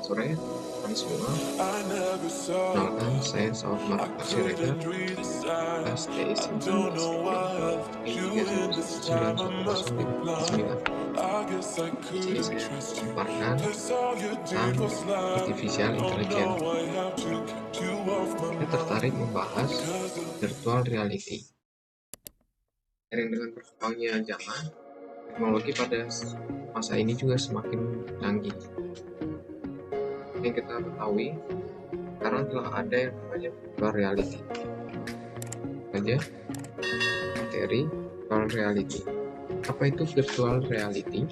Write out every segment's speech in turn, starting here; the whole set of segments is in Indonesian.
sore, teman semua. Perkenalkan, saya Salman Siregar, kelas D9 91109. Di sini saya memaparkan tentang artificial intelligence. Saya tertarik membahas virtual reality. Seiring dengan berkembangnya zaman, teknologi pada masa ini juga semakin canggih. Yang kita ketahui, sekarang telah ada yang namanya virtual reality. Saja materi virtual reality. Apa itu virtual reality?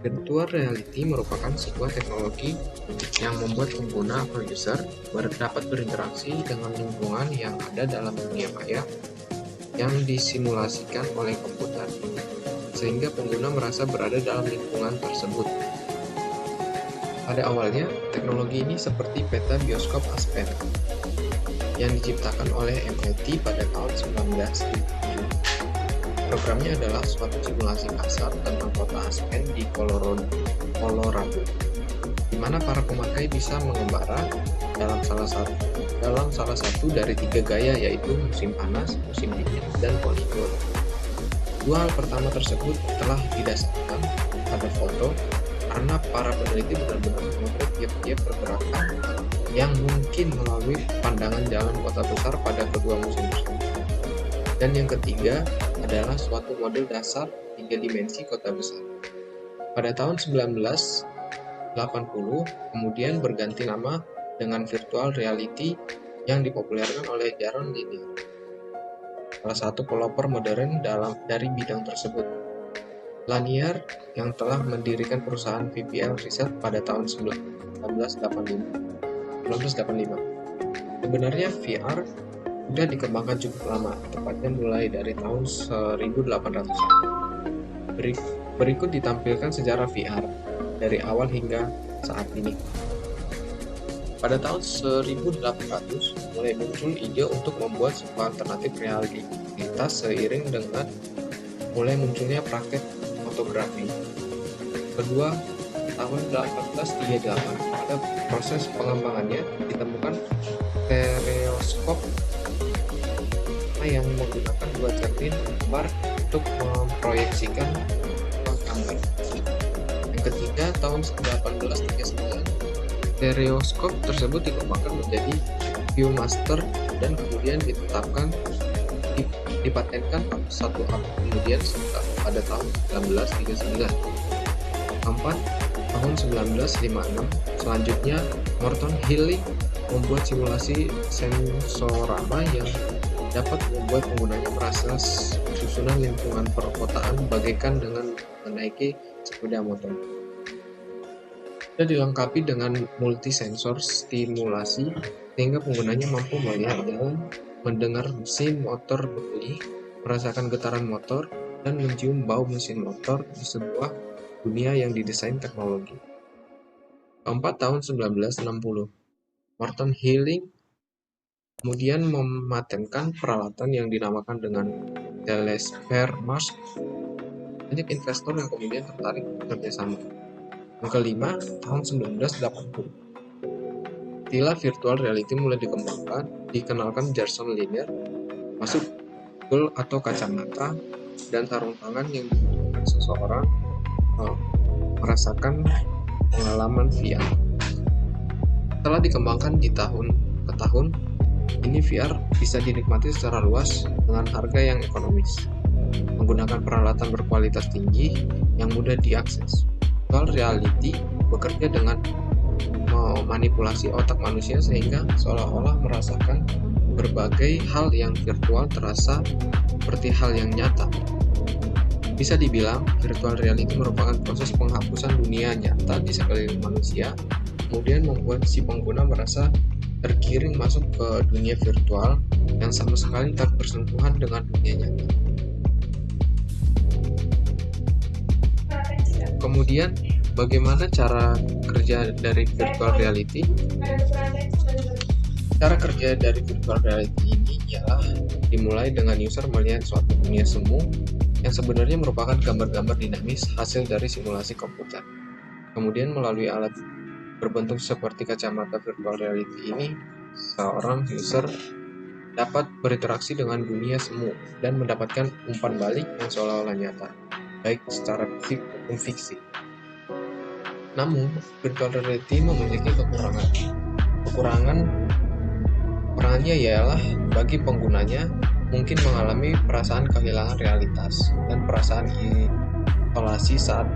Virtual reality merupakan sebuah teknologi yang membuat pengguna atau user dapat berinteraksi dengan lingkungan yang ada dalam dunia maya yang disimulasikan oleh komputer, sehingga pengguna merasa berada dalam lingkungan tersebut. Pada awalnya, teknologi ini seperti peta bioskop Aspen yang diciptakan oleh MIT pada tahun 1970. Programnya adalah suatu simulasi kasar tentang kota Aspen di Colorado, di mana para pemakai bisa mengembara dalam salah satu dari 3 gaya, yaitu musim panas, musim dingin, dan poligon. Dua hal pertama tersebut telah didasarkan pada foto, karena para peneliti benar-benar memotret tiap-tiap pergerakan yang mungkin melalui pandangan jalan kota besar pada kedua musim tersebut. Dan yang ketiga adalah suatu model dasar 3 dimensi kota besar. Pada tahun 1980, kemudian berganti nama dengan virtual reality yang dipopulerkan oleh Jaron Lanier, salah satu pelopor modern dari bidang tersebut. Lanier yang telah mendirikan perusahaan VPL Research pada tahun 1985. Sebenarnya VR sudah dikembangkan cukup lama, tepatnya mulai dari tahun 1800-an. Berikut ditampilkan sejarah VR dari awal hingga saat ini. Pada tahun 1800, mulai muncul ide untuk membuat sebuah alternatif realitas seiring dengan mulai munculnya praktek fotografi. Kedua, tahun 1838, pada proses pengembangannya ditemukan stereoskop yang menggunakan 2 cermin gambar untuk memproyeksikan gambar. Yang ketiga, tahun 1839, stereoskop tersebut dikembangkan menjadi Viewmaster dan kemudian dipatenkan 1 tahun kemudian pada tahun 1939. Keempat, tahun 1956, selanjutnya Morton Healy membuat simulasi sensorama yang dapat membuat penggunanya merasa susunan lingkungan perkotaan bagaikan dengan menaiki sepeda motor. Dan dilengkapi dengan multisensor stimulasi sehingga penggunanya mampu melihat jalan, mendengar mesin motor berbunyi, merasakan getaran motor, dan mencium bau mesin motor di sebuah dunia yang didesain teknologi. Keempat, tahun 1960, Morton Healy kemudian mematenkan peralatan yang dinamakan dengan Telesphere Mask. Banyak investor yang kemudian tertarik bekerjasama. Yang kelima, tahun 1980, istilah virtual reality mulai dikenalkan Jason Lanier, masuk goggle atau kacamata dan sarung tangan yang memungkinkan seseorang merasakan pengalaman VR. Setelah dikembangkan di tahun ke tahun, ini VR bisa dinikmati secara luas dengan harga yang ekonomis, menggunakan peralatan berkualitas tinggi yang mudah diakses. Virtual reality bekerja dengan memanipulasi otak manusia sehingga seolah-olah merasakan berbagai hal yang virtual terasa seperti hal yang nyata. Bisa dibilang, virtual reality merupakan proses penghapusan dunia nyata di sekeliling manusia, kemudian membuat si pengguna merasa tergiring masuk ke dunia virtual yang sama sekali tak bersentuhan dengan dunia nyata. Kemudian, bagaimana cara kerja dari virtual reality? Cara kerja dari virtual reality ini ialah dimulai dengan user melihat suatu dunia semu yang sebenarnya merupakan gambar-gambar dinamis hasil dari simulasi komputer. Kemudian melalui alat berbentuk seperti kacamata virtual reality ini, seorang user dapat berinteraksi dengan dunia semu dan mendapatkan umpan balik yang seolah-olah nyata, baik secara fisik maupun fiksi. Namun, virtual reality memiliki kekurangan. Kekurangannya ialah bagi penggunanya mungkin mengalami perasaan kehilangan realitas dan perasaan isolasi saat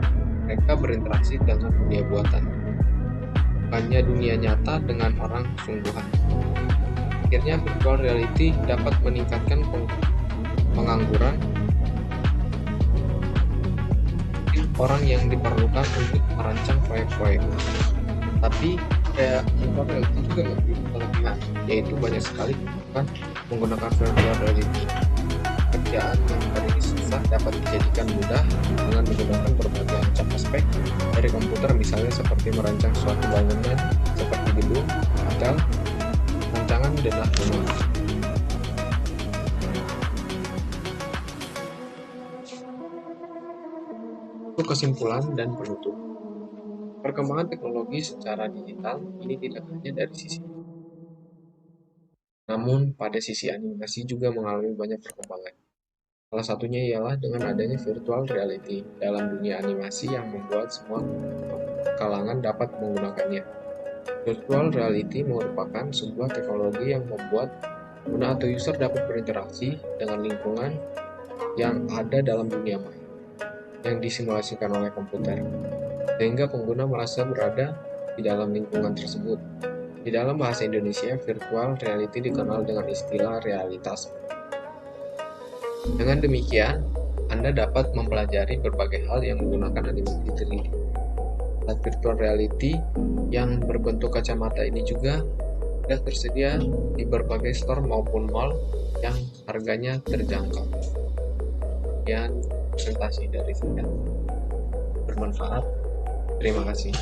mereka berinteraksi dengan dunia buatan, bukannya dunia nyata dengan orang sungguhan. Akhirnya, virtual reality dapat meningkatkan pengangguran orang yang diperlukan untuk merancang proyek-proyek. Tapi virtual reality juga memiliki kelebihan, yaitu banyak sekali menggunakan virtual reality. Pekerjaan yang tadinya susah dapat dijadikan mudah dengan menggunakan berbagai macam aspek dari komputer, misalnya seperti merancang suatu bangunan seperti gedung, hotel, rancangan dan rumah. Untuk kesimpulan dan penutup, perkembangan teknologi secara digital ini tidak hanya dari sisi, namun pada sisi animasi juga mengalami banyak perkembangan. Salah satunya ialah dengan adanya virtual reality dalam dunia animasi yang membuat semua kalangan dapat menggunakannya. Virtual reality merupakan sebuah teknologi yang membuat pengguna atau user dapat berinteraksi dengan lingkungan yang ada dalam dunia maya yang disimulasikan oleh komputer, sehingga pengguna merasa berada di dalam lingkungan tersebut. Di dalam bahasa Indonesia, virtual reality dikenal dengan istilah realitas. Dengan demikian, Anda dapat mempelajari berbagai hal yang menggunakan animasi 3D. Alat virtual reality yang berbentuk kacamata ini juga sudah tersedia di berbagai store maupun mall yang harganya terjangkau. Sekian presentasi dari saya. Bermanfaat. Terima kasih.